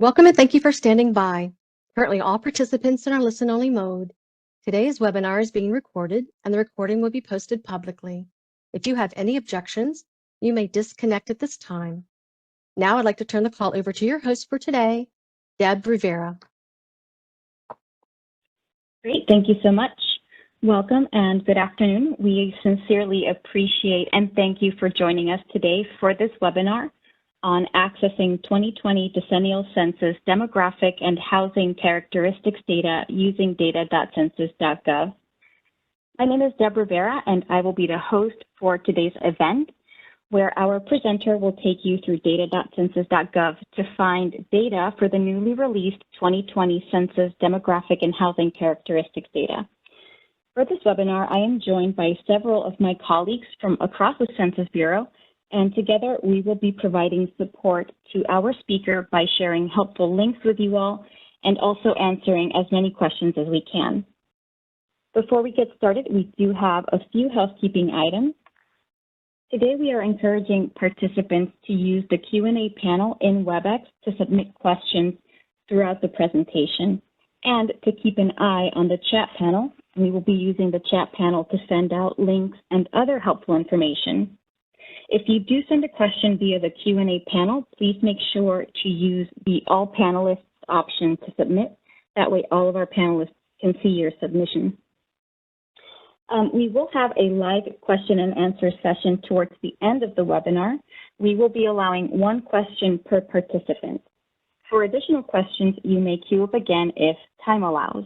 Welcome and thank you for standing by. Currently, all participants are in listen-only mode. Today's webinar is being recorded, and the recording will be posted publicly. If you have any objections, you may disconnect at this time. Now I'd like to turn the call over to your host for today, Deb Rivera. Great, thank you so much. Welcome and good afternoon. We sincerely appreciate and thank you for joining us today for this webinar on accessing 2020 Decennial Census demographic and housing characteristics data using data.census.gov. My name is Deb Rivera, and I will be the host for today's event, where our presenter will take you through data.census.gov to find data for the newly released 2020 Census demographic and housing characteristics data. For this webinar, I am joined by several of my colleagues from across the Census Bureau, and together we will be providing support to our speaker by sharing helpful links with you all and also answering as many questions as we can. Before we get started, we do have a few housekeeping items. Today we are encouraging participants to use the Q&A panel in WebEx to submit questions throughout the presentation, and to keep an eye on the chat panel. We will be using the chat panel to send out links and other helpful information. If you do send a question via the Q&A panel, please make sure to use the All Panelists option to submit. That way all of our panelists can see your submission. We will have a live question and answer session towards the end of the webinar. We will be allowing one question per participant. For additional questions, you may queue up again if time allows.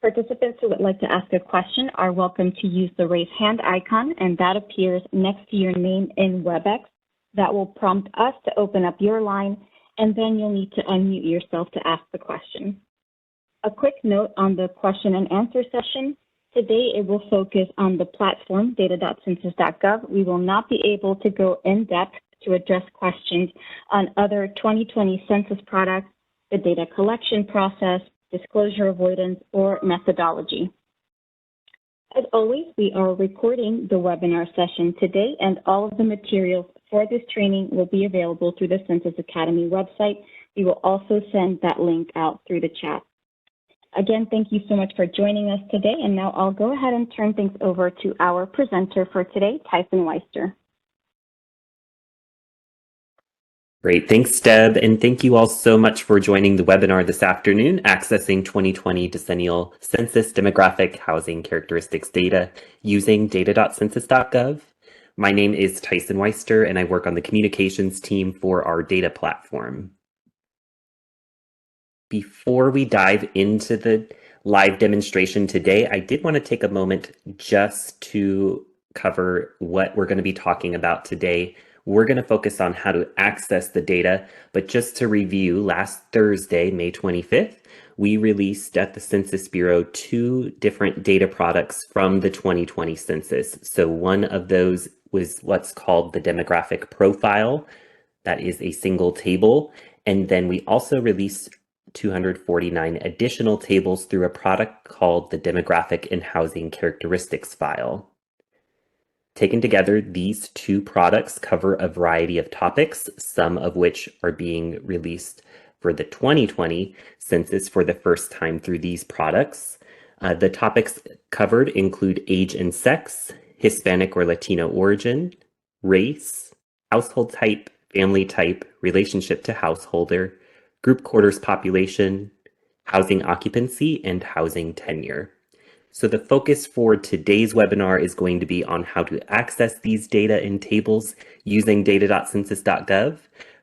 Participants who would like to ask a question are welcome to use the raise hand icon, and that appears next to your name in WebEx. That will prompt us to open up your line, and then you'll need to unmute yourself to ask the question. A quick note on the question and answer session. Today, it will focus on the platform, data.census.gov. We will not be able to go in depth to address questions on other 2020 census products, the data collection process, disclosure avoidance, or methodology. As always, we are recording the webinar session today, and all of the materials for this training will be available through the Census Academy website. We will also send that link out through the chat. Again, thank you so much for joining us today, and now I'll go ahead and turn things over to our presenter for today, Tyson Weister. Great, thanks Deb, and thank you all so much for joining the webinar this afternoon, Accessing 2020 Decennial Census Demographic Housing Characteristics Data using data.census.gov. My name is Tyson Weister, and I work on the communications team for our data platform. Before we dive into the live demonstration today, I did want to take a moment just to cover what we're going to be talking about today. We're going to focus on how to access the data, but just to review, last Thursday, May 25th, we released at the Census Bureau 2 different data products from the 2020 census. So one of those was what's called the demographic profile. That is a single table. And then we also released 249 additional tables through a product called the Demographic and Housing Characteristics file. Taken together, these two products cover a variety of topics, some of which are being released for the 2020 census for the first time through these products. The topics covered include age and sex, Hispanic or Latino origin, race, household type, family type, relationship to householder, group quarters population, housing occupancy, and housing tenure. So the focus for today's webinar is going to be on how to access these data in tables using data.census.gov.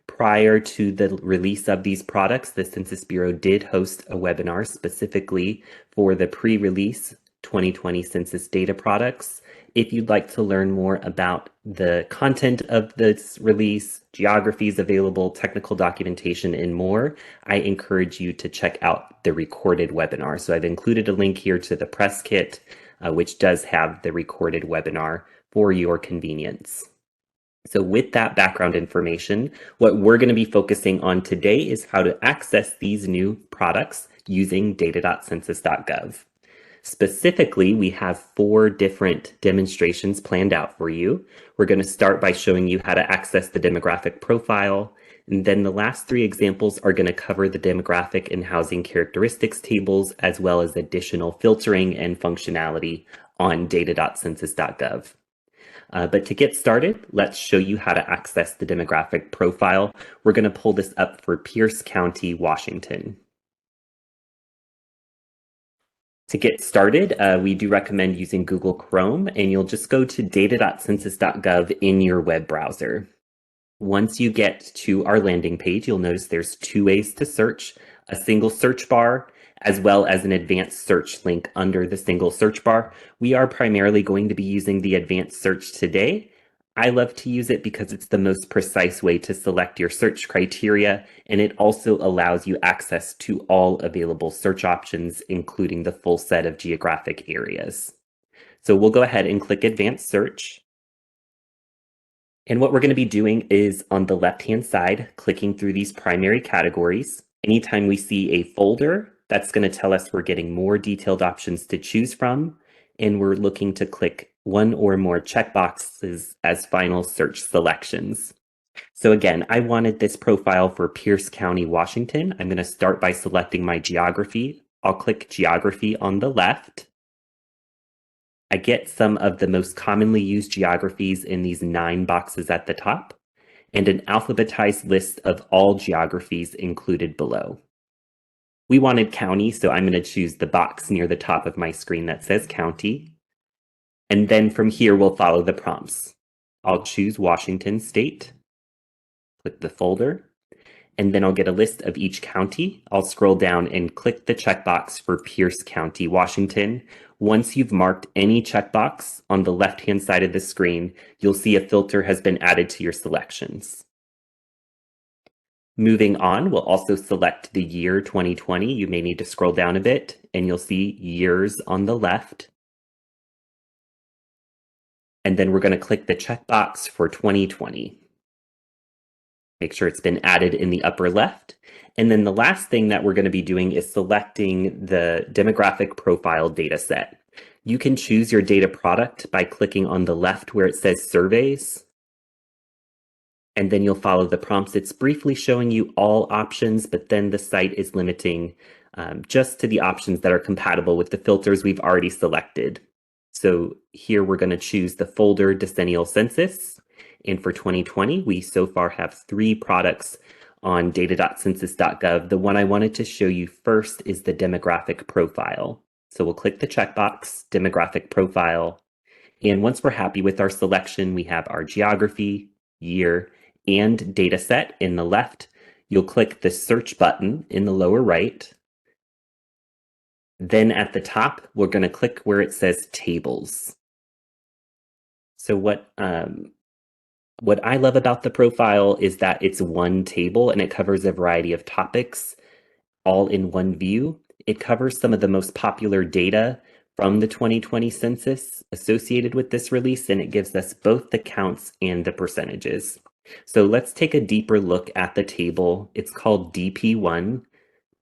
Prior to the release of these products, the Census Bureau did host a webinar specifically for the pre-release 2020 census data products. If you'd like to learn more about the content of this release, geographies available, technical documentation, and more, I encourage you to check out the recorded webinar. So I've included a link here to the press kit, which does have the recorded webinar for your convenience. So with that background information, what we're going to be focusing on today is how to access these new products using data.census.gov. Specifically, we have 4 different demonstrations planned out for you. We're going to start by showing you how to access the demographic profile. And then the last three examples are going to cover the demographic and housing characteristics tables, as well as additional filtering and functionality on data.census.gov. But to get started, let's show you how to access the demographic profile. We're going to pull this up for Pierce County, Washington. To get started, we do recommend using Google Chrome, and you'll just go to data.census.gov in your web browser. Once you get to our landing page, you'll notice there's two ways to search, a single search bar, as well as an advanced search link under the single search bar. We are primarily going to be using the advanced search today. I love to use it because it's the most precise way to select your search criteria, and it also allows you access to all available search options, including the full set of geographic areas. So we'll go ahead and click Advanced Search. And what we're going to be doing is on the left-hand side, clicking through these primary categories. Anytime we see a folder, that's going to tell us we're getting more detailed options to choose from, and we're looking to click one or more checkboxes as final search selections. So again, I wanted this profile for Pierce County, Washington. I'm going to start by selecting my geography. I'll click Geography on the left. I get some of the most commonly used geographies in these 9 boxes at the top, and an alphabetized list of all geographies included below. We wanted county, so I'm going to choose the box near the top of my screen that says county. And then from here, we'll follow the prompts. I'll choose Washington State, click the folder, and then I'll get a list of each county. I'll scroll down and click the checkbox for Pierce County, Washington. Once you've marked any checkbox on the left-hand side of the screen, you'll see a filter has been added to your selections. Moving on, we'll also select the year 2020. You may need to scroll down a bit, and you'll see years on the left. And then we're going to click the checkbox for 2020. Make sure it's been added in the upper left. And then the last thing that we're going to be doing is selecting the demographic profile data set. You can choose your data product by clicking on the left where it says surveys. And then you'll follow the prompts. It's briefly showing you all options, but then the site is limiting just to the options that are compatible with the filters we've already selected. So here we're going to choose the folder Decennial Census. And for 2020, we so far have 3 products on data.census.gov. The one I wanted to show you first is the demographic profile. So we'll click the checkbox, demographic profile. And once we're happy with our selection, we have our geography, year, and data set in the left. You'll click the search button in the lower right. Then at the top, we're going to click where it says tables. So what I love about the profile is that it's one table and it covers a variety of topics all in one view. It covers some of the most popular data from the 2020 census associated with this release, and it gives us both the counts and the percentages. So let's take a deeper look at the table. It's called DP1,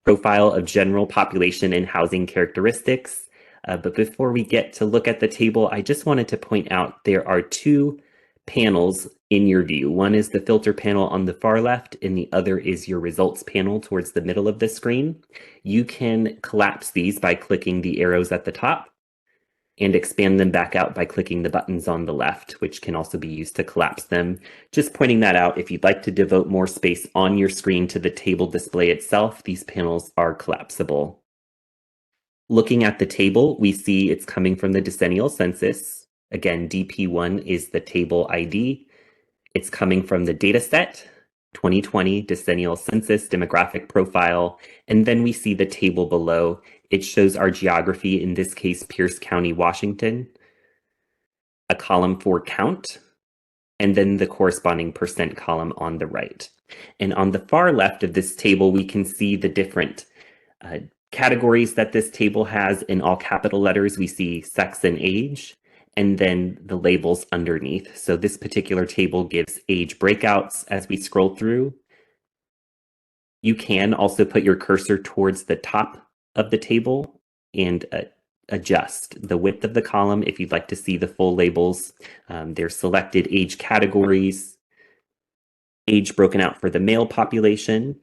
Profile of General Population and Housing Characteristics. But before we get to look at the table, I just wanted to point out there are 2 panels in your view. One is the filter panel on the far left, and the other is your results panel towards the middle of the screen. You can collapse these by clicking the arrows at the top and expand them back out by clicking the buttons on the left, which can also be used to collapse them. Just pointing that out, if you'd like to devote more space on your screen to the table display itself, these panels are collapsible. Looking at the table, we see it's coming from the decennial census. Again, DP1 is the table ID. It's coming from the data set, 2020 decennial census demographic profile. And then we see the table below. It shows our geography, in this case, Pierce County, Washington, a column for count, and then the corresponding percent column on the right. And on the far left of this table, we can see the different categories that this table has. In all capital letters. We see sex and age, and then the labels underneath. So this particular table gives age breakouts as we scroll through. You can also put your cursor towards the top of the table and adjust the width of the column if you'd like to see the full labels. There's selected age categories. Age broken out for the male population.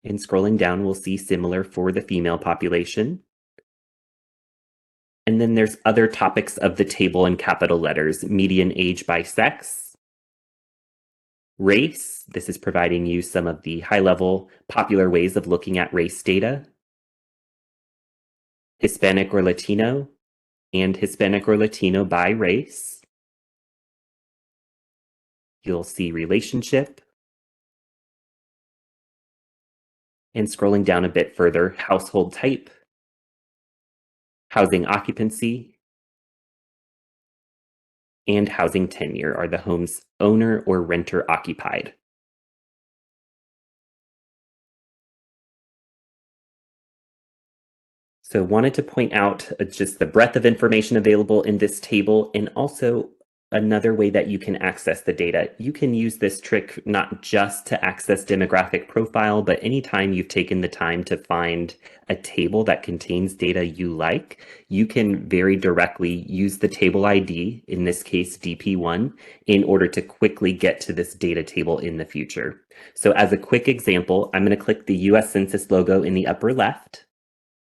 And scrolling down, we'll see similar for the female population. And then there's other topics of the table in capital letters: median age by sex, race. This is providing you some of the high-level popular ways of looking at race data. Hispanic or Latino, and Hispanic or Latino by race. You'll see relationship. And scrolling down a bit further, household type, housing occupancy, and housing tenure. Are the homes owner or renter occupied? So wanted to point out just the breadth of information available in this table, and also another way that you can access the data. You can use this trick not just to access demographic profile, but anytime you've taken the time to find a table that contains data you like, you can very directly use the table ID, in this case DP1, in order to quickly get to this data table in the future. So as a quick example, I'm going to click the US Census logo in the upper left.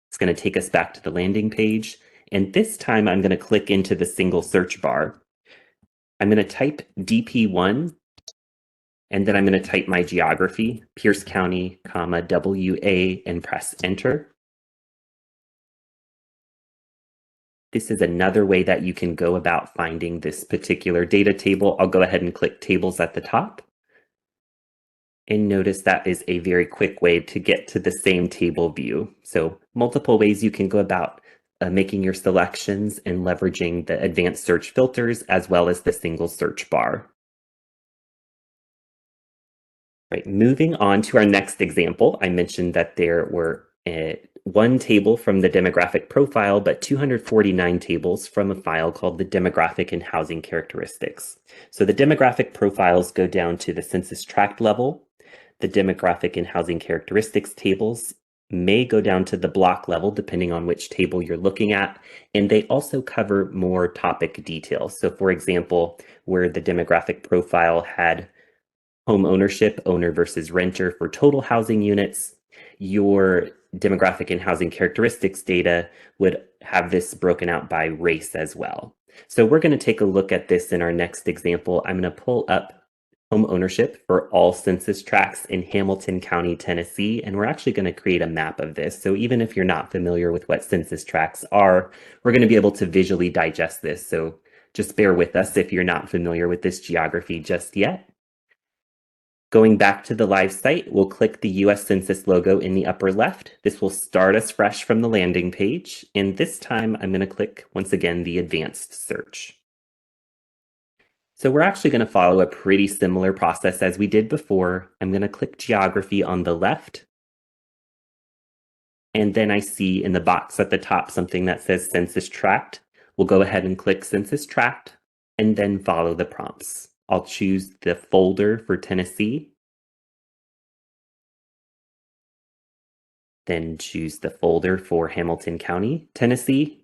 It's going to take us back to the landing page. And this time I'm going to click into the single search bar. I'm going to type DP1, and then I'm going to type my geography, Pierce County, comma, WA, and press enter. This is another way that you can go about finding this particular data table. I'll go ahead and click tables at the top. And notice that is a very quick way to get to the same table view. So multiple ways you can go about making your selections and leveraging the advanced search filters as well as the single search bar. Right, moving on to our next example, I mentioned that there were one table from the demographic profile, but 249 tables from a file called the demographic and housing characteristics. So the demographic profiles go down to the census tract level. The demographic and housing characteristics tables may go down to the block level, depending on which table you're looking at, and they also cover more topic details. So for example, where the demographic profile had home ownership, owner versus renter for total housing units, your demographic and housing characteristics data would have this broken out by race as well. So we're going to take a look at this in our next example. I'm going to pull up home ownership for all census tracts in Hamilton County, Tennessee, and we're actually going to create a map of this. So even if you're not familiar with what census tracts are, we're going to be able to visually digest this. So just bear with us if you're not familiar with this geography just yet. Going back to the live site, we'll click the US Census logo in the upper left. This will start us fresh from the landing page. And this time I'm going to click, once again, the advanced search. So we're actually going to follow a pretty similar process as we did before. I'm going to click geography on the left. And then I see in the box at the top something that says census tract. We'll go ahead and click census tract and then follow the prompts. I'll choose the folder for Tennessee. Then choose the folder for Hamilton County, Tennessee.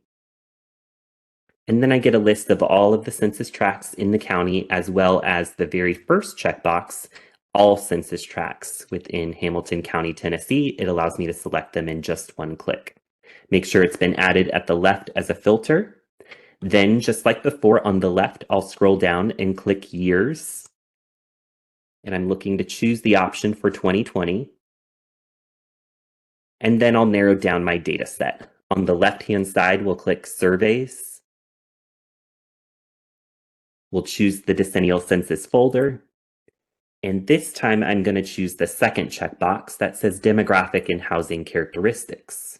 And then I get a list of all of the census tracts in the county, as well as the very first checkbox, all census tracts within Hamilton County, Tennessee. It allows me to select them in just one click. Make sure it's been added at the left as a filter. Then, just like before, on the left, I'll scroll down and click years. And I'm looking to choose the option for 2020. And then I'll narrow down my data set. On the left-hand side, we'll click surveys. We'll choose the decennial census folder. And this time I'm going to choose the second checkbox that says demographic and housing characteristics.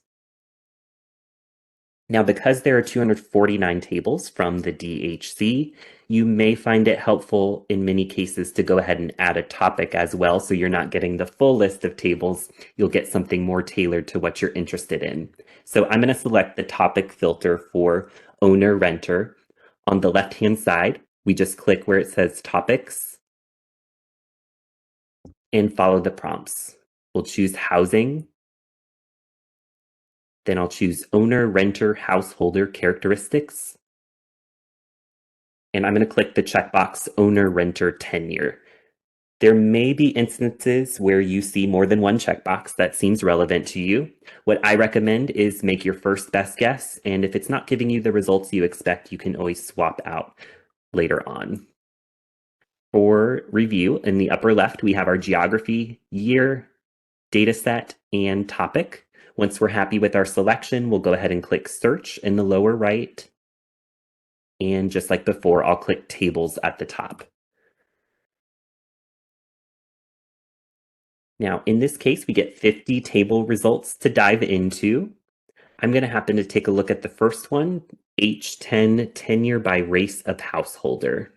Now, because there are 249 tables from the DHC, you may find it helpful in many cases to go ahead and add a topic as well, so you're not getting the full list of tables. You'll get something more tailored to what you're interested in. So I'm going to select the topic filter for owner-renter. On the left-hand side, we just click where it says topics and follow the prompts. We'll choose housing. Then I'll choose owner, renter, householder characteristics. And I'm going to click the checkbox owner, renter, tenure. There may be instances where you see more than one checkbox that seems relevant to you. What I recommend is make your first best guess, and if it's not giving you the results you expect, you can always swap out later on. For review, in the upper left, we have our geography, year, data set, and topic. Once we're happy with our selection, we'll go ahead and click search in the lower right. And just like before, I'll click tables at the top. Now, in this case, we get 50 table results to dive into. I'm going to happen to take a look at the first one, H10 tenure by race of householder.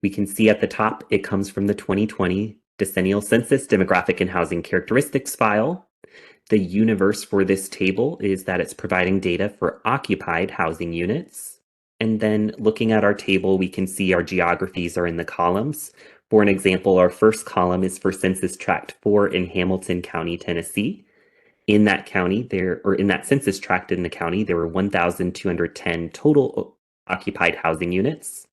We can see at the top, it comes from the 2020 Decennial Census Demographic and Housing Characteristics file. The universe for this table is that it's providing data for occupied housing units. And then looking at our table, we can see our geographies are in the columns. For an example, our first column is for Census Tract 4 in Hamilton County, Tennessee. In that county, in that census tract in the county, there were 1,210 total occupied housing units.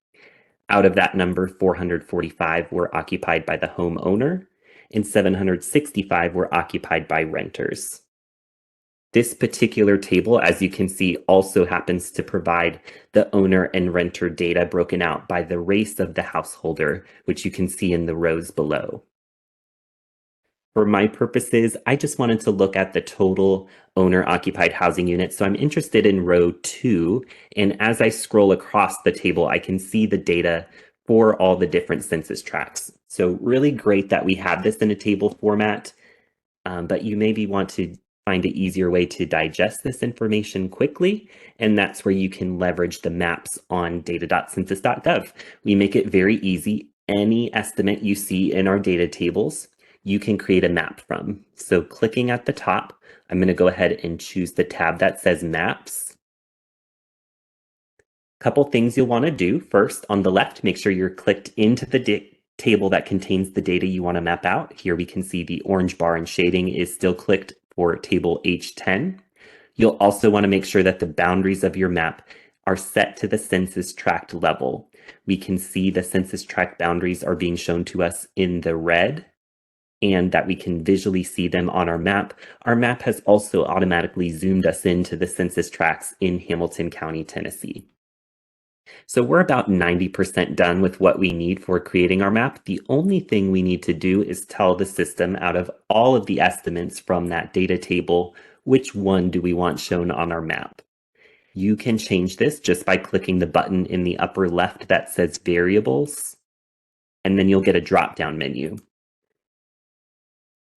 Out of that number, 445 were occupied by the homeowner, and 765 were occupied by renters. This particular table, as you can see, also happens to provide the owner and renter data broken out by the race of the householder, which you can see in the rows below. For my purposes, I just wanted to look at the total owner-occupied housing units. So I'm interested in row 2. And as I scroll across the table, I can see the data for all the different census tracts. So really great that we have this in a table format, but you maybe want to find an easier way to digest this information quickly. And that's where you can leverage the maps on data.census.gov. We make it very easy. Any estimate you see in our data tables, you can create a map from. So clicking at the top, I'm going to go ahead and choose the tab that says Maps. Couple things you'll want to do. First, on the left, make sure you're clicked into the table that contains the data you want to map out. Here we can see the orange bar and shading is still clicked for table H10. You'll also want to make sure that the boundaries of your map are set to the census tract level. We can see the census tract boundaries are being shown to us in the red, and that we can visually see them on our map. Our map has also automatically zoomed us into the census tracts in Hamilton County, Tennessee. So we're about 90% done with what we need for creating our map. The only thing we need to do is tell the system out of all of the estimates from that data table, which one do we want shown on our map. You can change this just by clicking the button in the upper left that says Variables, and then you'll get a drop-down menu.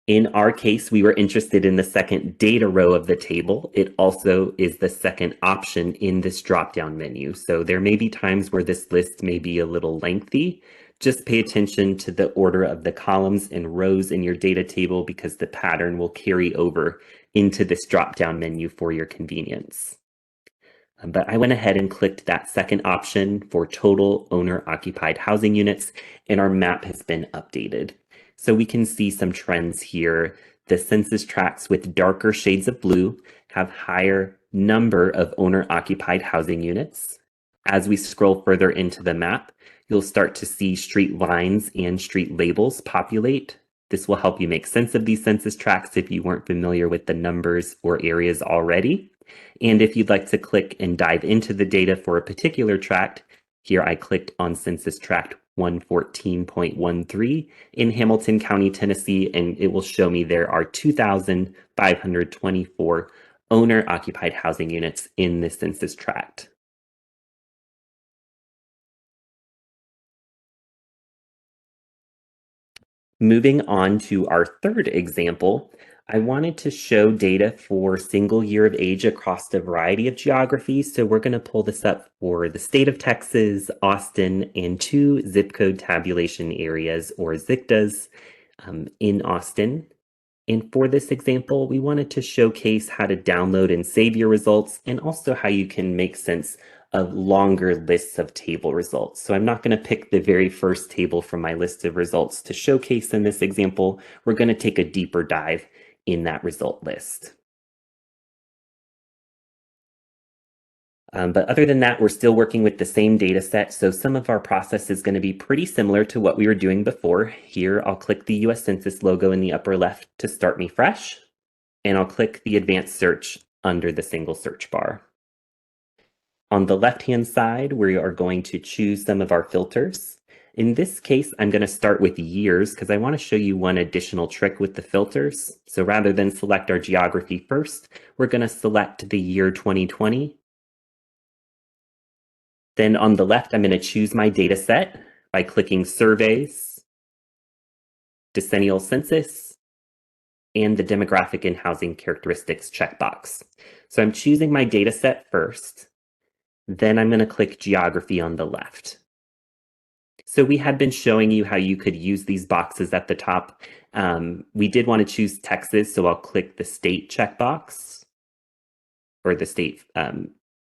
In our case, we were interested in the second data row of the table. It also is the second option in this drop-down menu. So there may be times where this list may be a little lengthy. Just pay attention to the order of the columns and rows in your data table because the pattern will carry over into this drop-down menu for your convenience. But I went ahead and clicked that second option for total owner-occupied housing units, and our map has been updated. So we can see some trends here. The census tracts with darker shades of blue have higher number of owner-occupied housing units. As we scroll further into the map, you'll start to see street lines and street labels populate. This will help you make sense of these census tracts if you weren't familiar with the numbers or areas already. And if you'd like to click and dive into the data for a particular tract, here I clicked on Census Tract 114.13 in Hamilton County, Tennessee, and it will show me there are 2,524 owner-occupied housing units in this census tract. Moving on to our third example, I wanted to show data for single year of age across a variety of geographies. So we're going to pull this up for the state of Texas, Austin, and 2 zip code tabulation areas, or ZICTAs, in Austin. And for this example, we wanted to showcase how to download and save your results, and also how you can make sense of longer lists of table results. So I'm not going to pick the very first table from my list of results to showcase in this example. We're going to take a deeper dive in that result list. But other than that, we're still working with the same data set. So some of our process is going to be pretty similar to what we were doing before. Here, I'll click the US Census logo in the upper left to start me fresh. And I'll click the advanced search under the single search bar. On the left-hand side, we are going to choose some of our filters. In this case, I'm going to start with years because I want to show you one additional trick with the filters. So rather than select our geography first, we're going to select the year 2020. Then on the left, I'm going to choose my data set by clicking Surveys, Decennial Census, and the Demographic and Housing Characteristics checkbox. So I'm choosing my data set first. Then I'm going to click Geography on the left. So we had been showing you how you could use these boxes at the top. We did want to choose Texas, so I'll click the State checkbox, or the State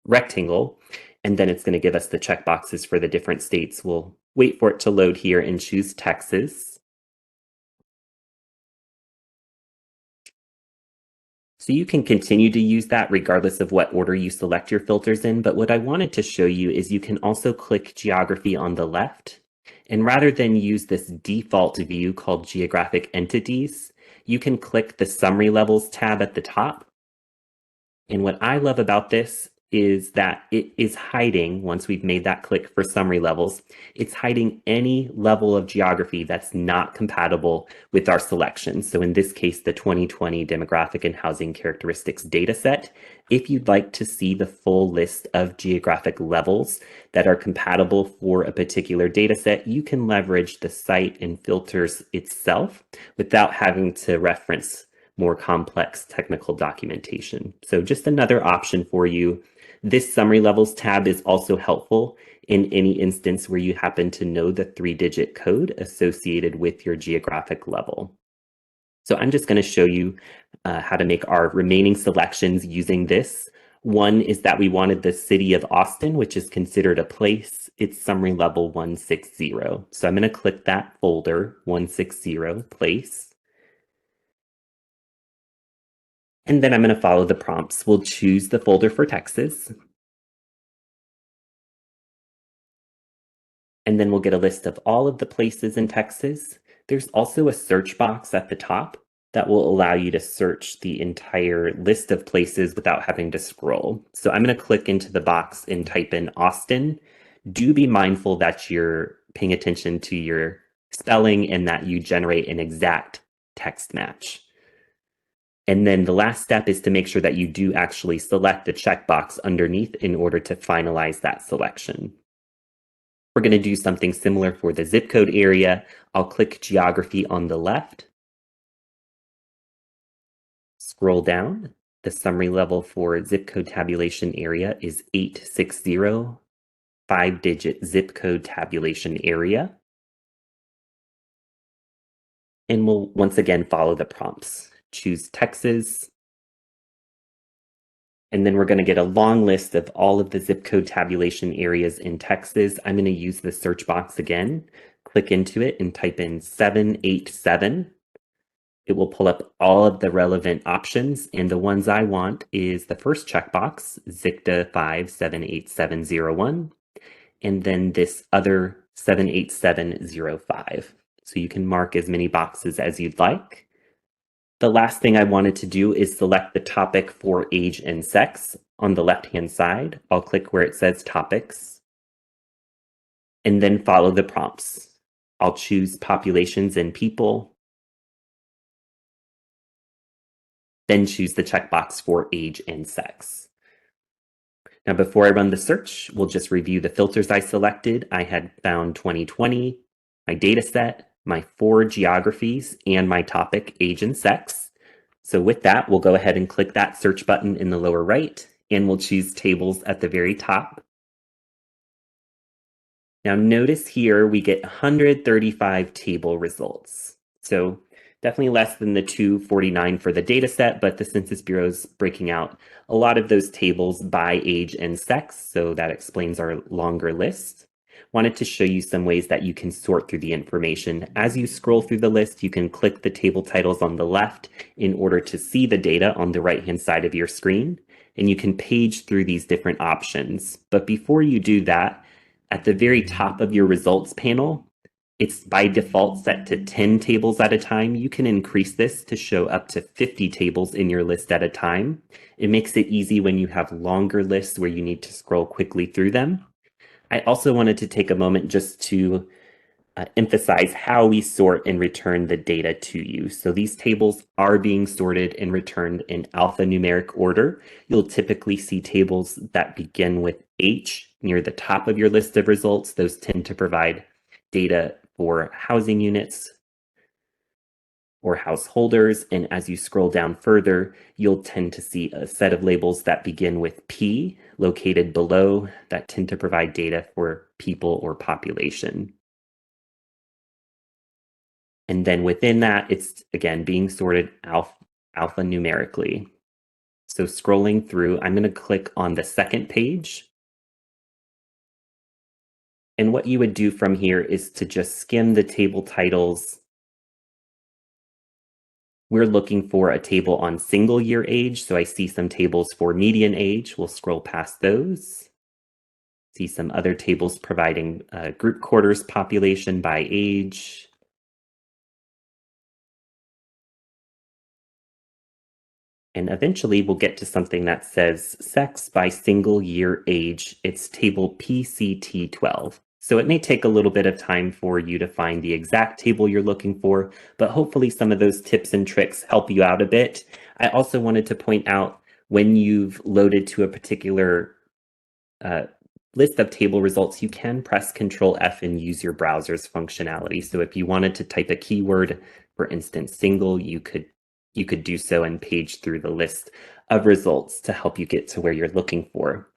rectangle, and then it's going to give us the checkboxes for the different states. We'll wait for it to load here and choose Texas. So you can continue to use that regardless of what order you select your filters in, but what I wanted to show you is you can also click Geography on the left, and rather than use this default view called Geographic Entities, you can click the Summary Levels tab at the top. And what I love about this is that it is hiding, once we've made that click for summary levels, it's hiding any level of geography that's not compatible with our selection. So in this case, the 2020 Demographic and Housing Characteristics dataset. If you'd like to see the full list of geographic levels that are compatible for a particular dataset, you can leverage the site and filters itself without having to reference more complex technical documentation. So just another option for you. This Summary Levels tab is also helpful in any instance where you happen to know the 3-digit code associated with your geographic level. So I'm just going to show you how to make our remaining selections using this. One is that we wanted the city of Austin, which is considered a place. It's summary level 160. So I'm going to click that folder, 160 place. And then I'm going to follow the prompts. We'll choose the folder for Texas. And then we'll get a list of all of the places in Texas. There's also a search box at the top that will allow you to search the entire list of places without having to scroll. So I'm going to click into the box and type in Austin. Do be mindful that you're paying attention to your spelling and that you generate an exact text match. And then the last step is to make sure that you do actually select the checkbox underneath in order to finalize that selection. We're going to do something similar for the zip code area. I'll click Geography on the left. Scroll down. The summary level for zip code tabulation area is 860, 5-digit zip code tabulation area. And we'll once again follow the prompts. Choose Texas. And then we're going to get a long list of all of the zip code tabulation areas in Texas. I'm going to use the search box again, click into it and type in 787. It will pull up all of the relevant options, and the ones I want is the first checkbox, ZICTA 578701, and then this other 78705. So you can mark as many boxes as you'd like. The last thing I wanted to do is select the topic for age and sex. On the left-hand side, I'll click where it says topics, and then follow the prompts. I'll choose populations and people, then choose the checkbox for age and sex. Now, before I run the search, we'll just review the filters I selected. I had found 2020, my data set, my 4 geographies, and my topic, age and sex. So with that, we'll go ahead and click that search button in the lower right, and we'll choose tables at the very top. Now notice here we get 135 table results. So definitely less than the 249 for the data set, but the Census Bureau is breaking out a lot of those tables by age and sex, so that explains our longer list. Wanted to show you some ways that you can sort through the information. As you scroll through the list, you can click the table titles on the left in order to see the data on the right-hand side of your screen. and you can page through these different options. But before you do that, at the very top of your results panel, it's by default set to 10 tables at a time. You can increase this to show up to 50 tables in your list at a time. It makes it easy when you have longer lists where you need to scroll quickly through them. I also wanted to take a moment just to emphasize how we sort and return the data to you. So these tables are being sorted and returned in alphanumeric order. You'll typically see tables that begin with H near the top of your list of results. Those tend to provide data for housing units or householders. And as you scroll down further, you'll tend to see a set of labels that begin with P located below that tend to provide data for people or population. And then within that, it's again being sorted alphanumerically. So scrolling through, I'm going to click on the second page. And what you would do from here is to just skim the table titles. We're looking for a table on single year age. So I see some tables for median age. We'll scroll past those. See some other tables providing group quarters population by age. And eventually we'll get to something that says sex by single year age. It's table PCT12. So it may take a little bit of time for you to find the exact table you're looking for, but hopefully some of those tips and tricks help you out a bit. I also wanted to point out when you've loaded to a particular list of table results, you can press Control F and use your browser's functionality. So if you wanted to type a keyword, for instance, single, you could do so and page through the list of results to help you get to where you're looking for.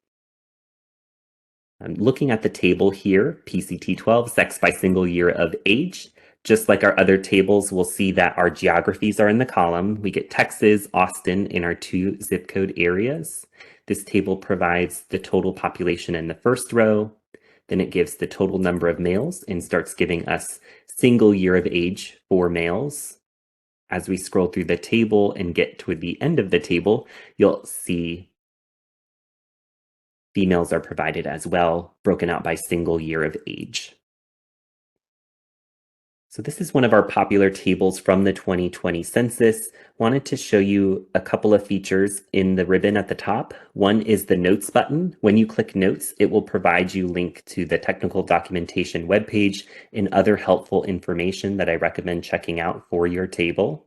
I'm looking at the table here, PCT12, sex by single year of age. Just like our other tables, we'll see that our geographies are in the column. We get Texas, Austin in our 2 zip code areas. This table provides the total population in the first row. Then it gives the total number of males and starts giving us single year of age for males. As we scroll through the table and get to the end of the table, you'll see females are provided as well, broken out by single year of age. So this is one of our popular tables from the 2020 census. Wanted to show you a couple of features in the ribbon at the top. One is the notes button. When you click notes, it will provide you a link to the technical documentation webpage and other helpful information that I recommend checking out for your table.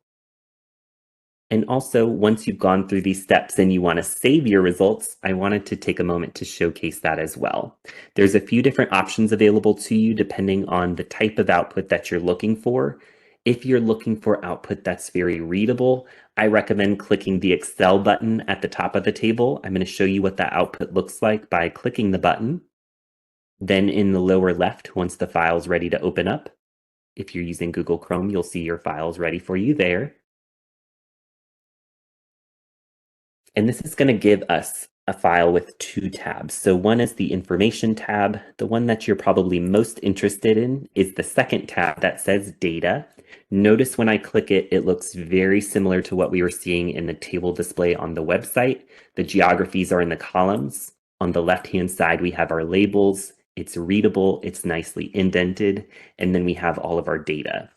And also, once you've gone through these steps and you want to save your results, I wanted to take a moment to showcase that as well. There's a few different options available to you depending on the type of output that you're looking for. If you're looking for output that's very readable, I recommend clicking the Excel button at the top of the table. I'm going to show you what that output looks like by clicking the button. Then in the lower left, once the file's ready to open up, if you're using Google Chrome, you'll see your files ready for you there. And this is going to give us a file with 2 tabs. So one is the information tab. The one that you're probably most interested in is the second tab that says data. Notice when I click it, it looks very similar to what we were seeing in the table display on the website. The geographies are in the columns. On the left-hand side, we have our labels. It's readable, it's nicely indented, and then we have all of our data.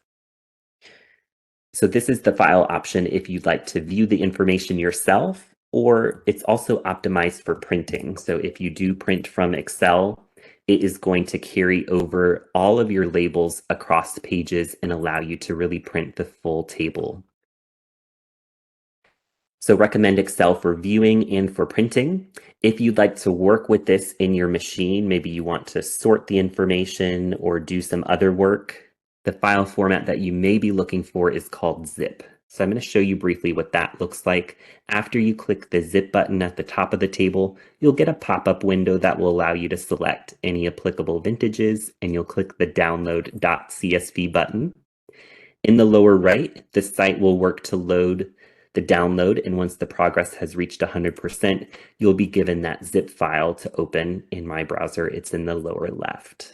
So this is the file option if you'd like to view the information yourself, or it's also optimized for printing. So if you do print from Excel, it is going to carry over all of your labels across pages and allow you to really print the full table. So recommend Excel for viewing and for printing. If you'd like to work with this in your machine, maybe you want to sort the information or do some other work, the file format that you may be looking for is called zip. So I'm going to show you briefly what that looks like. After you click the zip button at the top of the table, you'll get a pop-up window that will allow you to select any applicable vintages, and you'll click the download.csv button. In the lower right, the site will work to load the download, and once the progress has reached 100%, you'll be given that zip file to open. In my browser, it's in the lower left.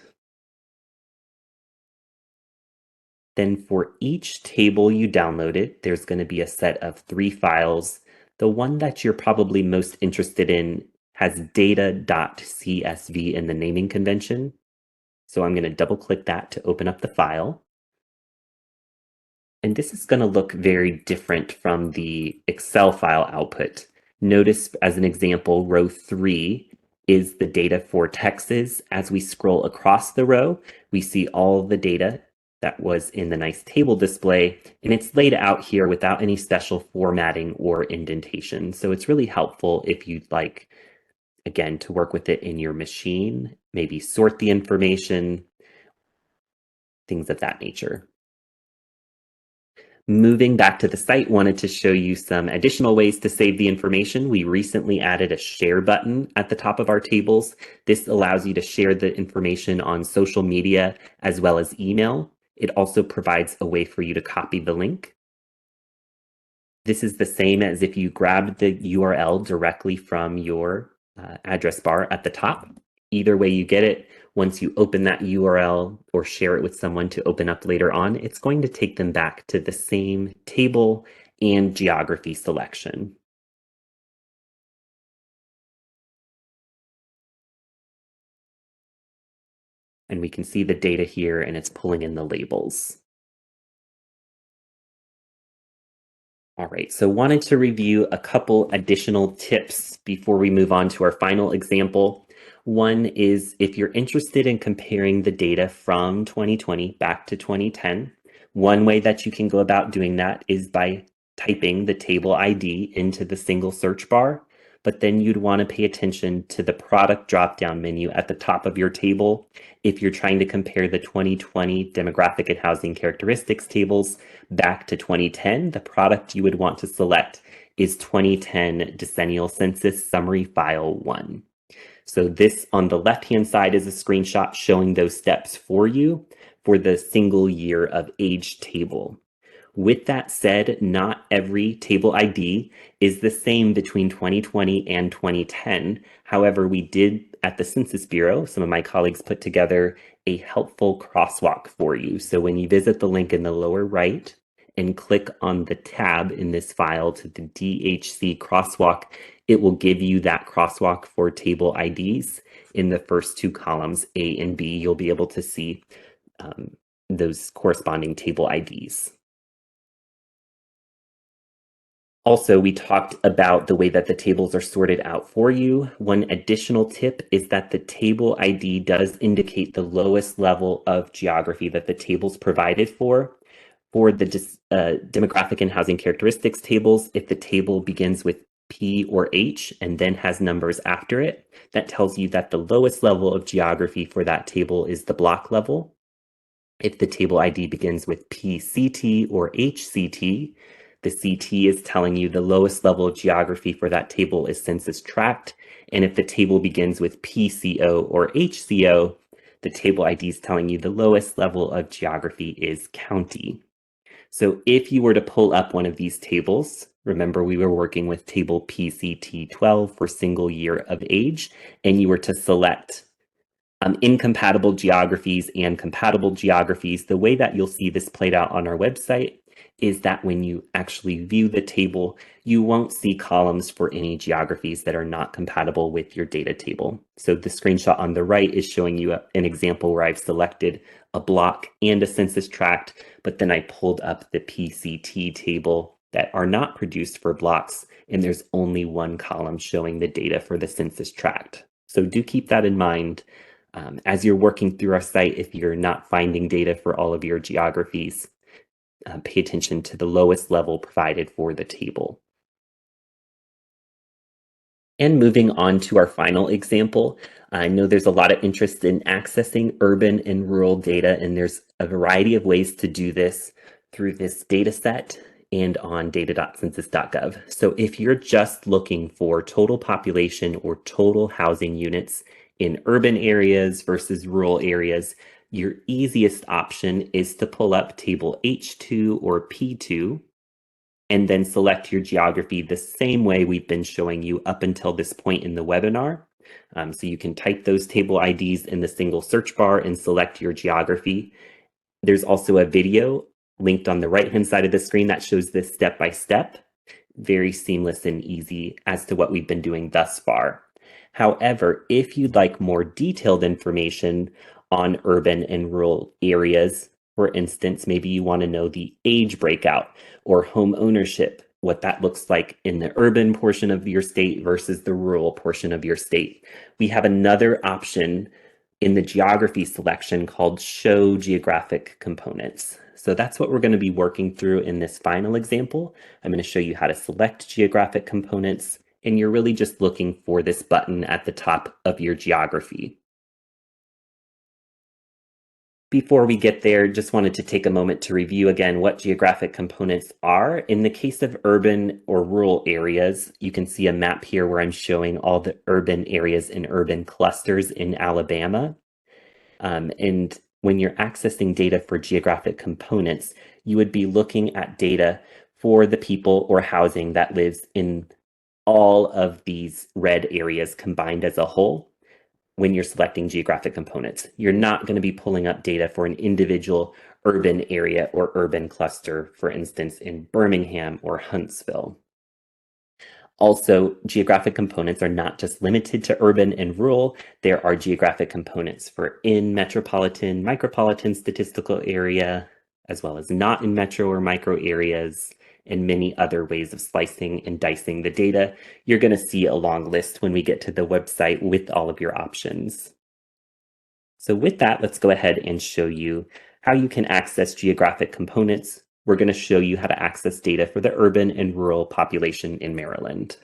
Then for each table you downloaded, there's going to be a set of 3 files. The one that you're probably most interested in has data.csv in the naming convention. So I'm going to double click that to open up the file. And this is going to look very different from the Excel file output. Notice, as an example, row 3 is the data for Texas. As we scroll across the row, we see all the data that was in the nice table display, and it's laid out here without any special formatting or indentation. So it's really helpful if you'd like, again, to work with it in your machine, maybe sort the information, things of that nature. Moving back to the site, wanted to show you some additional ways to save the information. We recently added a share button at the top of our tables. This allows you to share the information on social media as well as email. It also provides a way for you to copy the link. This is the same as if you grab the URL directly from your address bar at the top. Either way you get it, once you open that URL or share it with someone to open up later on, it's going to take them back to the same table and geography selection. And we can see the data here, and it's pulling in the labels. All right, so wanted to review a couple additional tips before we move on to our final example. One is if you're interested in comparing the data from 2020 back to 2010, one way that you can go about doing that is by typing the table ID into the single search bar, but then you'd want to pay attention to the product drop-down menu at the top of your table. If you're trying to compare the 2020 demographic and housing characteristics tables back to 2010, the product you would want to select is 2010 Decennial Census Summary File 1. So this on the left-hand side is a screenshot showing those steps for you for the single year of age table. With that said, not every table ID is the same between 2020 and 2010. However, we did at the Census Bureau, some of my colleagues put together a helpful crosswalk for you. So when you visit the link in the lower right and click on the tab in this file to the DHC crosswalk, it will give you that crosswalk for table IDs. In the first two columns, A and B, you'll be able to see those corresponding table IDs. Also, we talked about the way that the tables are sorted out for you. One additional tip is that the table ID does indicate the lowest level of geography that the table's provided for. For the demographic and housing characteristics tables, if the table begins with P or H and then has numbers after it, that tells you that the lowest level of geography for that table is the block level. If the table ID begins with PCT or HCT, the CT is telling you the lowest level of geography for that table is census tract. And if the table begins with PCO or HCO, the table ID is telling you the lowest level of geography is county. So if you were to pull up one of these tables, remember we were working with table PCT12 for single year of age, and you were to select incompatible geographies and compatible geographies, the way that you'll see this played out on our website is that when you actually view the table, you won't see columns for any geographies that are not compatible with your data table. So the screenshot on the right is showing you an example where I've selected a block and a census tract, but then I pulled up the PCT table that are not produced for blocks, and there's only one column showing the data for the census tract. So do keep that in mind as you're working through our site. If you're not finding data for all of your geographies, pay attention to the lowest level provided for the table. And moving on to our final example, I know there's a lot of interest in accessing urban and rural data, and there's a variety of ways to do this through this data set and on data.census.gov. So if you're just looking for total population or total housing units in urban areas versus rural areas, your easiest option is to pull up table H2 or P2 and then select your geography the same way we've been showing you up until this point in the webinar. So you can type those table IDs in the single search bar and select your geography. There's also a video linked on the right-hand side of the screen that shows this step by step. very seamless and easy as to what we've been doing thus far. However, if you'd like more detailed information on urban and rural areas, for instance, maybe you want to know the age breakout or home ownership, what that looks like in the urban portion of your state versus the rural portion of your state. We have another option in the geography selection called Show Geographic Components. So that's what we're going to be working through in this final example. I'm going to show you how to select geographic components, and you're really just looking for this button at the top of your geography. Before we get there, just wanted to take a moment to review again what geographic components are. In the case of urban or rural areas, you can see a map here where I'm showing all the urban areas and urban clusters in Alabama. And when you're accessing data for geographic components, you would be looking at data for the people or housing that lives in all of these red areas combined as a whole. When you're selecting geographic components, you're not going to be pulling up data for an individual urban area or urban cluster, for instance, in Birmingham or Huntsville. Also, geographic components are not just limited to urban and rural. There are geographic components for in metropolitan, micropolitan statistical area, as well as not in metro or micro areas, and many other ways of slicing and dicing the data. You're going to see a long list when we get to the website with all of your options. So with that, let's go ahead and show you how you can access geographic components. We're going to show you how to access data for the urban and rural population in Maryland.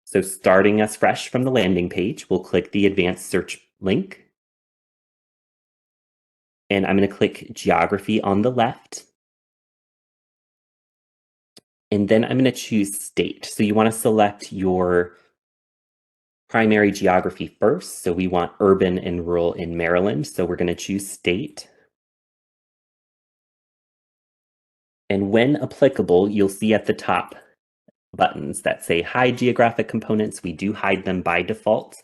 So starting us fresh from the landing page, we'll click the advanced search link. And I'm going to click geography on the left. And then I'm going to choose state. So you want to select your primary geography first. So we want urban and rural in Maryland. So we're going to choose state. And when applicable, you'll see at the top buttons that say hide geographic components. We do hide them by default.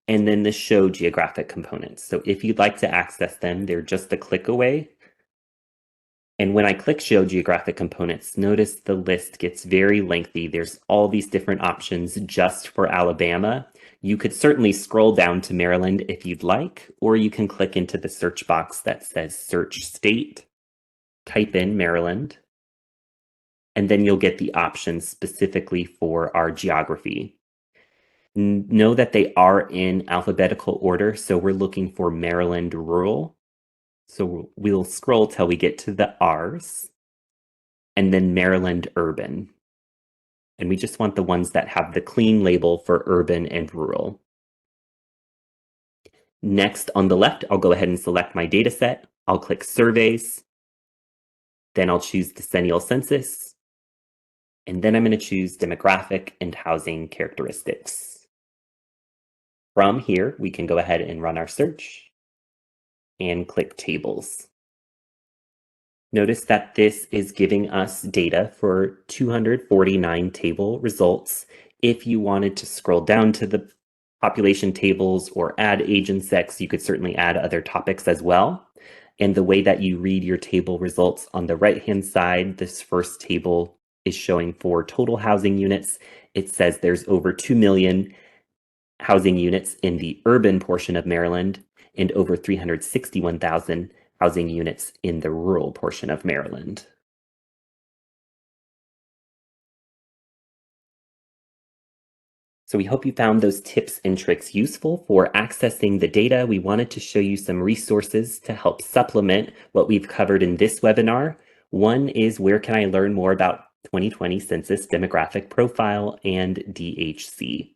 And then the show geographic components. So if you'd like to access them, they're just a click away. And when I click Show Geographic Components, notice the list gets very lengthy. There's all these different options just for Alabama. You could certainly scroll down to Maryland if you'd like, or you can click into the search box that says Search State, type in Maryland, and then you'll get the options specifically for our geography. Know that they are in alphabetical order, so we're looking for Maryland Rural. So we'll scroll till we get to the R's, and then Maryland Urban. And we just want the ones that have the clean label for urban and rural. Next, on the left, I'll go ahead and select my data set. I'll click Surveys. Then I'll choose Decennial Census. And then I'm going to choose Demographic and Housing Characteristics. From here, we can go ahead and run our search and click Tables. Notice that this is giving us data for 249 table results. If you wanted to scroll down to the population tables or add age and sex, you could certainly add other topics as well. And the way that you read your table results on the right-hand side, this first table is showing for total housing units. It says there's over 2 million housing units in the urban portion of Maryland and over 361,000 housing units in the rural portion of Maryland. So we hope you found those tips and tricks useful for accessing the data. We wanted to show you some resources to help supplement what we've covered in this webinar. One is where can I learn more about 2020 Census Demographic Profile and DHC.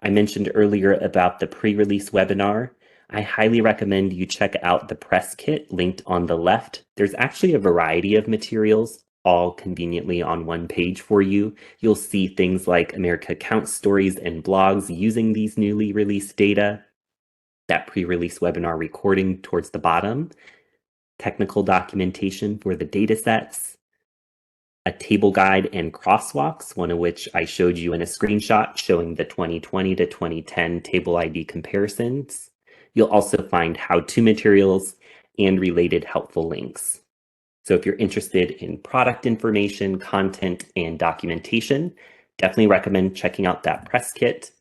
I mentioned earlier about the pre-release webinar. I highly recommend you check out the press kit linked on the left. There's actually a variety of materials all conveniently on one page for you. You'll see things like America Counts stories and blogs using these newly released data, that pre-release webinar recording towards the bottom, technical documentation for the data sets, a table guide and crosswalks, one of which I showed you in a screenshot showing the 2020 to 2010 table ID comparisons. You'll also find how-to materials and related helpful links. So if you're interested in product information, content, and documentation, definitely recommend checking out that press kit.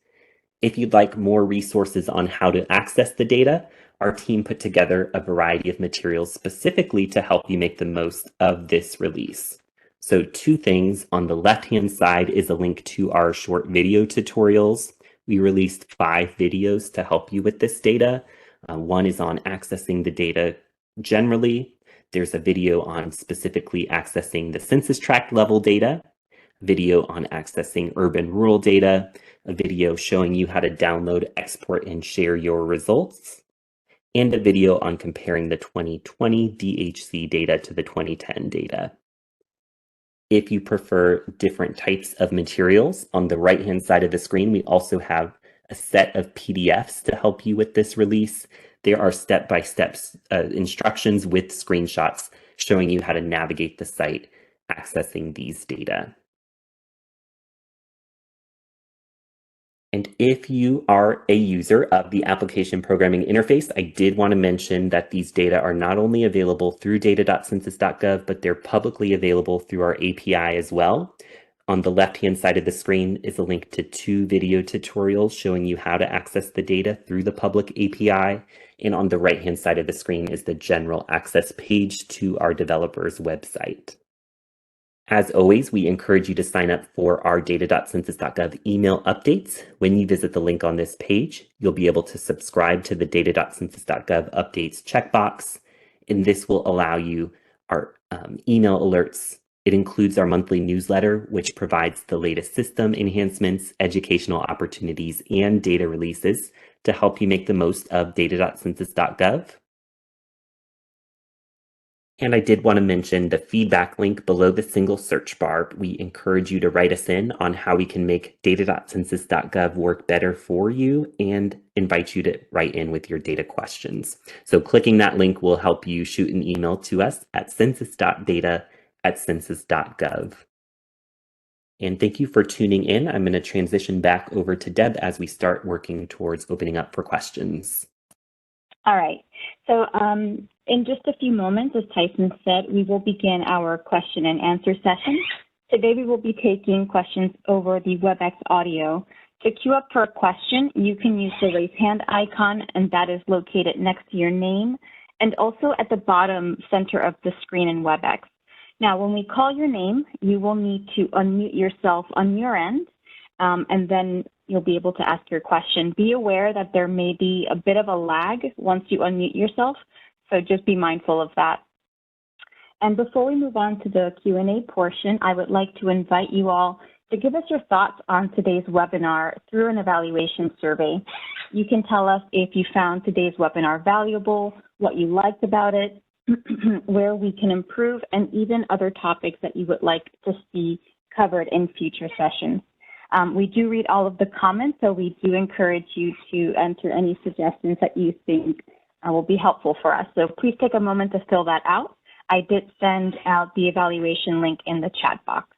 If you'd like more resources on how to access the data, our team put together a variety of materials specifically to help you make the most of this release. So 2 things. On the left-hand side is a link to our short video tutorials. We released 5 videos to help you with this data. One is on accessing the data generally. There's a video on specifically accessing the census tract level data, video on accessing urban rural data, a video showing you how to download, export, and share your results, and a video on comparing the 2020 DHC data to the 2010 data. If you prefer different types of materials, on the right-hand side of the screen, we also have a set of PDFs to help you with this release. There are step-by-step instructions with screenshots showing you how to navigate the site accessing these data. And if you are a user of the application programming interface, I did want to mention that these data are not only available through data.census.gov, but they're publicly available through our API as well. On the left-hand side of the screen is a link to 2 video tutorials showing you how to access the data through the public API. And on the right-hand side of the screen is the general access page to our developers website. As always, we encourage you to sign up for our data.census.gov email updates. When you visit the link on this page, you'll be able to subscribe to the data.census.gov updates checkbox, and this will allow you our email alerts. It includes our monthly newsletter, which provides the latest system enhancements, educational opportunities, and data releases to help you make the most of data.census.gov. And I did want to mention the feedback link below the single search bar. We encourage you to write us in on how we can make data.census.gov work better for you and invite you to write in with your data questions. So clicking that link will help you shoot an email to us at census.data@census.gov. And thank you for tuning in. I'm going to transition back over to Deb as we start working towards opening up for questions. All right. So in just a few moments, as Tyson said, we will begin our question and answer session. Today, we will be taking questions over the WebEx audio. To queue up for a question, you can use the raise hand icon, and that is located next to your name and also at the bottom center of the screen in WebEx. Now, when we call your name, you will need to unmute yourself on your end, and then you'll be able to ask your question. Be aware that there may be a bit of a lag once you unmute yourself, so just be mindful of that. And before we move on to the Q&A portion, I would like to invite you all to give us your thoughts on today's webinar through an evaluation survey. You can tell us if you found today's webinar valuable, what you liked about it, where we can improve, and even other topics that you would like to see covered in future sessions. We do read all of the comments, so we do encourage you to enter any suggestions that you think will be helpful for us. So please take a moment to fill that out. I did send out the evaluation link in the chat box.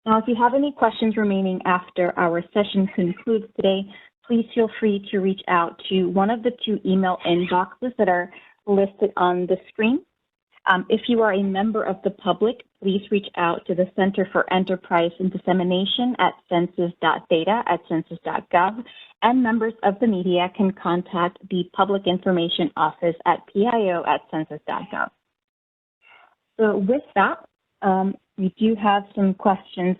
Now, if you have any questions remaining after our session concludes today, please feel free to reach out to one of the 2 email inboxes that are listed on the screen. If you are a member of the public, please reach out to the Center for Enterprise and Dissemination at census.data@census.gov, and members of the media can contact the Public Information Office at pio@census.gov. So with that, we do have some questions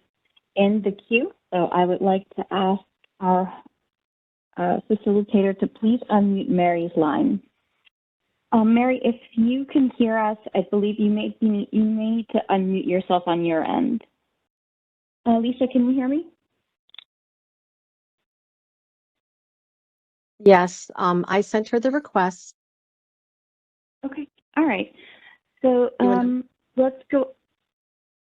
in the queue, so I would like to ask our facilitator to please unmute Mary's line. Mary, if you can hear us, I believe you may need to unmute yourself on your end. Lisa, can you hear me? Yes, I sent her the request. Okay, all right. So let's go.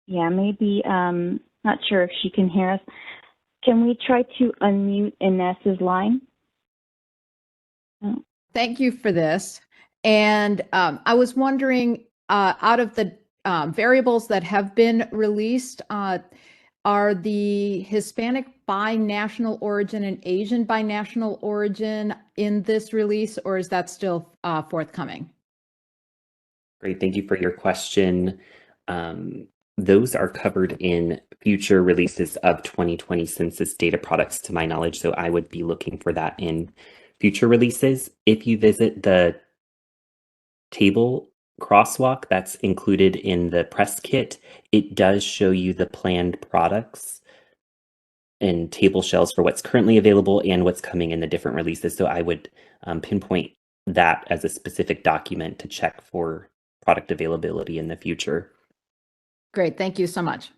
Yeah, maybe, not sure if she can hear us. Can we try to unmute Inez's line? Thank you for this. And I was wondering, out of the variables that have been released, are the Hispanic by national origin and Asian by national origin in this release, or is that still forthcoming? Great, thank you for your question. Those are covered in future releases of 2020 census data products to my knowledge, so I would be looking for that in future releases. If you visit the table crosswalk that's included in the press kit, it does show you the planned products and table shells for what's currently available and what's coming in the different releases. So I would pinpoint that as a specific document to check for product availability in the future. Great, thank you so much.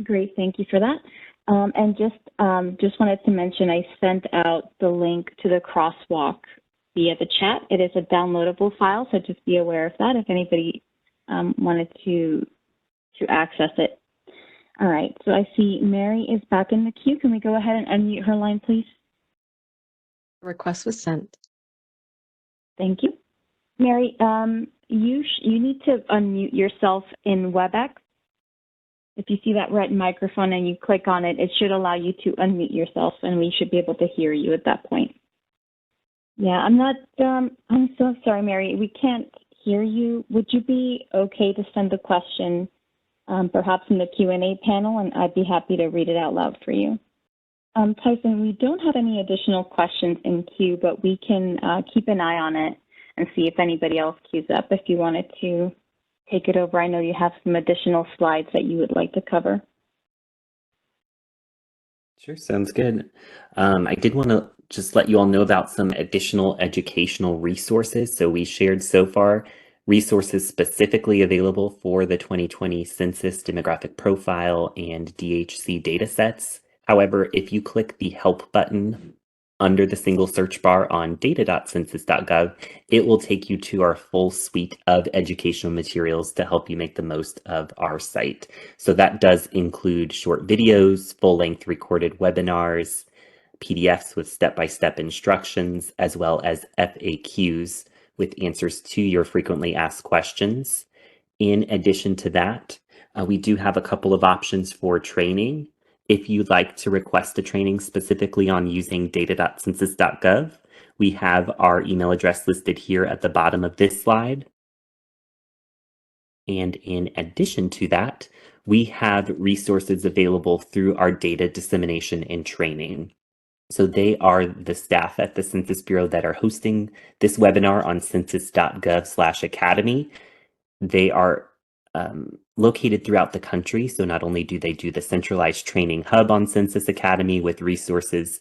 Great, thank you for that. And just wanted to mention, I sent out the link to the crosswalk via the chat. It is a downloadable file, so just be aware of that if anybody wanted to access it. All right, so I see Mary is back in the queue. Can we go ahead and unmute her line, please? The request was sent. Thank you. Mary, you need to unmute yourself in WebEx. If you see that red microphone and you click on it, it should allow you to unmute yourself, and we should be able to hear you at that point. Yeah, I'm so sorry, Mary. We can't hear you. Would you be okay to send the question perhaps in the Q&A panel, and I'd be happy to read it out loud for you. Tyson, we don't have any additional questions in queue, but we can keep an eye on it and see if anybody else queues up if you wanted to take it over. I know you have some additional slides that you would like to cover. Sure, sounds good. I did want to just let you all know about some additional educational resources. So we shared so far resources specifically available for the 2020 Census Demographic Profile and DHC datasets. However, if you click the Help button under the single search bar on data.census.gov, it will take you to our full suite of educational materials to help you make the most of our site. So that does include short videos, full-length recorded webinars, PDFs with step-by-step instructions, as well as FAQs with answers to your frequently asked questions. In addition to that, we do have a couple of options for training. If you'd like to request a training specifically on using data.census.gov, we have our email address listed here at the bottom of this slide. And in addition to that, we have resources available through our data dissemination and training. So they are the staff at the Census Bureau that are hosting this webinar on census.gov/academy. They are located throughout the country. So not only do they do the centralized training hub on Census Academy with resources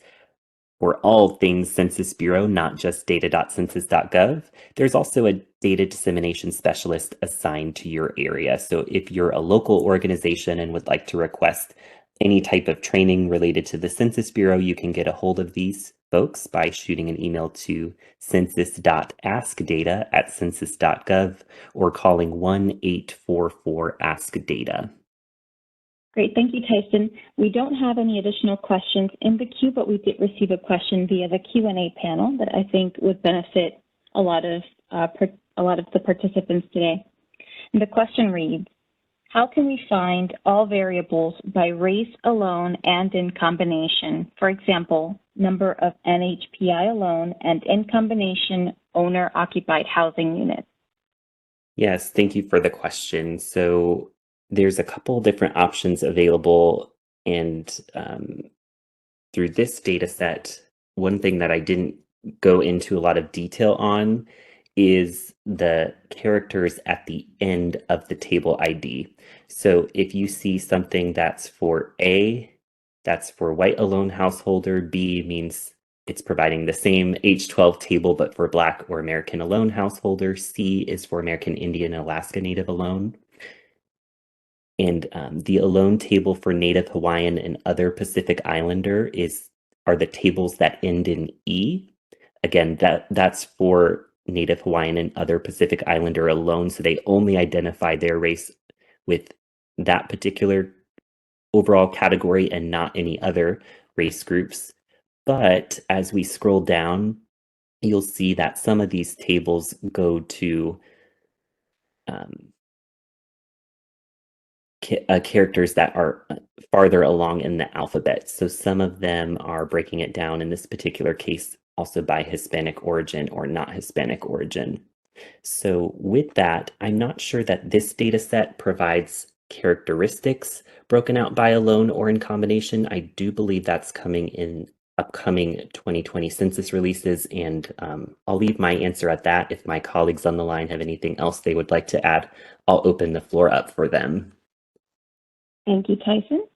for all things Census Bureau, not just data.census.gov, there's also a data dissemination specialist assigned to your area. So if you're a local organization and would like to request any type of training related to the Census Bureau, you can get a hold of these folks by shooting an email to census.askdata@census.gov or calling 1-844-ASK-DATA. Great, thank you, Tyson. We don't have any additional questions in the queue, but we did receive a question via the Q&A panel that I think would benefit a lot of the participants today. And the question reads, how can we find all variables by race alone and in combination? For example, number of NHPI alone and in combination owner-occupied housing units. Yes, thank you for the question. So there's a couple different options available, and through this data set, one thing that I didn't go into a lot of detail on is the characters at the end of the table ID. So if you see something that's for A, that's for white alone householder, B means it's providing the same H12 table, but for Black or American alone householder, C is for American Indian and Alaska Native alone. And the alone table for Native Hawaiian and other Pacific Islander are the tables that end in E. Again, that's for Native Hawaiian and other Pacific Islander alone, so they only identify their race with that particular overall category and not any other race groups. But as we scroll down, you'll see that some of these tables go to characters that are farther along in the alphabet. So some of them are breaking it down, in this particular case, also by Hispanic origin or not Hispanic origin. So with that, I'm not sure that this data set provides characteristics broken out by alone or in combination. I do believe that's coming in upcoming 2020 census releases, and I'll leave my answer at that. If my colleagues on the line have anything else they would like to add, I'll open the floor up for them. Thank you, Tyson.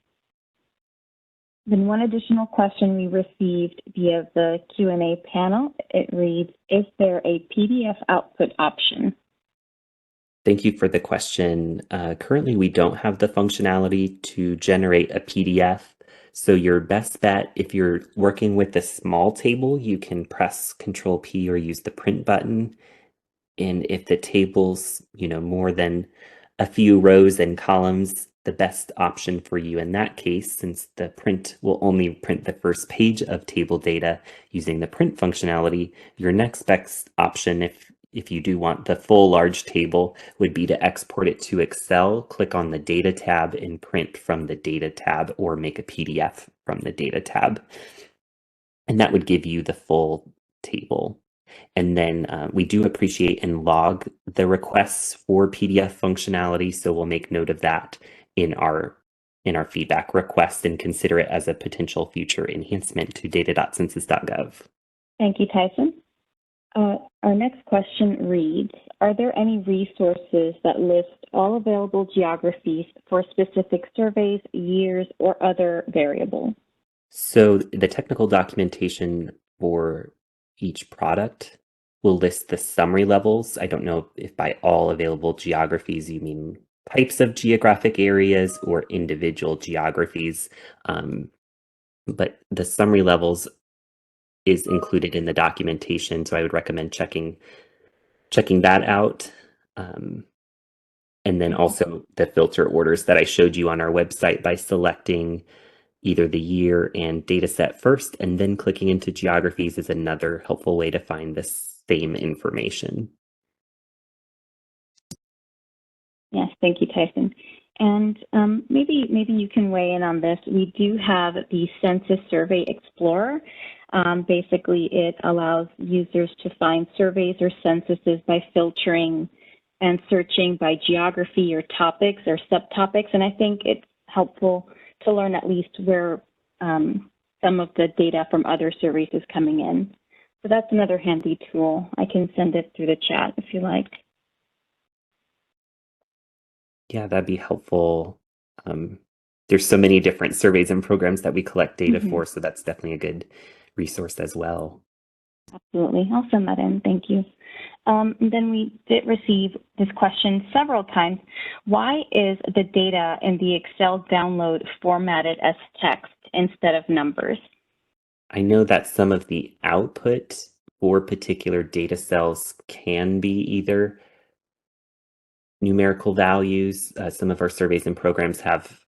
Then one additional question we received via the Q&A panel, it reads, is there a PDF output option? Thank you for the question. Currently, we don't have the functionality to generate a PDF. So your best bet, if you're working with a small table, you can press Control P or use the print button. And if the table's, more than a few rows and columns, the best option for you in that case, since the print will only print the first page of table data using the print functionality, your next best option, if you do want the full large table, would be to export it to Excel, click on the Data tab and print from the Data tab, or make a PDF from the Data tab. And that would give you the full table. And then we do appreciate and log the requests for PDF functionality, so we'll make note of that in our feedback request and consider it as a potential future enhancement to data.census.gov. Thank you, Tyson. Our next question reads, are there any resources that list all available geographies for specific surveys, years, or other variables? So the technical documentation for each product will list the summary levels. I don't know if by all available geographies you mean types of geographic areas or individual geographies, but the summary levels is included in the documentation, so I would recommend checking that out. And then also the filter orders that I showed you on our website by selecting either the year and data set first, and then clicking into geographies is another helpful way to find the same information. Yes, thank you, Tyson. And maybe you can weigh in on this. We do have the Census Survey Explorer. Basically, it allows users to find surveys or censuses by filtering and searching by geography or topics or subtopics. And I think it's helpful to learn at least where some of the data from other surveys is coming in. So that's another handy tool. I can send it through the chat if you like. Yeah, that'd be helpful. There's so many different surveys and programs that we collect data for, so that's definitely a good resource as well. Absolutely. I'll send that in. Thank you. Then we did receive this question several times. Why is the data in the Excel download formatted as text instead of numbers? I know that some of the output for particular data cells can be either numerical values. Some of our surveys and programs have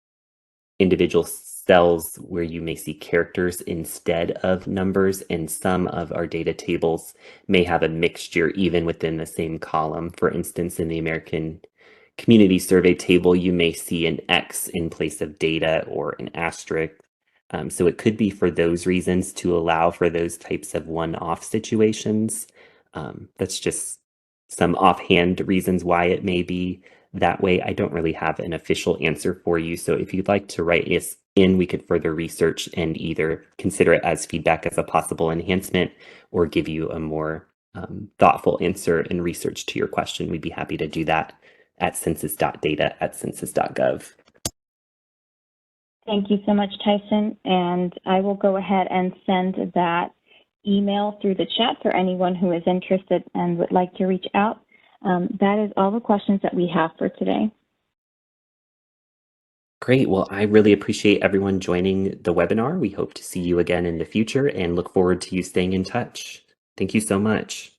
individual cells where you may see characters instead of numbers, and some of our data tables may have a mixture even within the same column. For instance, in the American Community Survey table, you may see an X in place of data or an asterisk. So it could be for those reasons to allow for those types of one-off situations. That's just some offhand reasons why it may be that way. I don't really have an official answer for you. So if you'd like to write us in, we could further research and either consider it as feedback as a possible enhancement or give you a more thoughtful answer and research to your question. We'd be happy to do that at census.data@census.gov. Thank you so much, Tyson. And I will go ahead and send that email through the chat for anyone who is interested and would like to reach out. That is all the questions that we have for today. Great. Well, I really appreciate everyone joining the webinar. We hope to see you again in the future and look forward to you staying in touch. Thank you so much.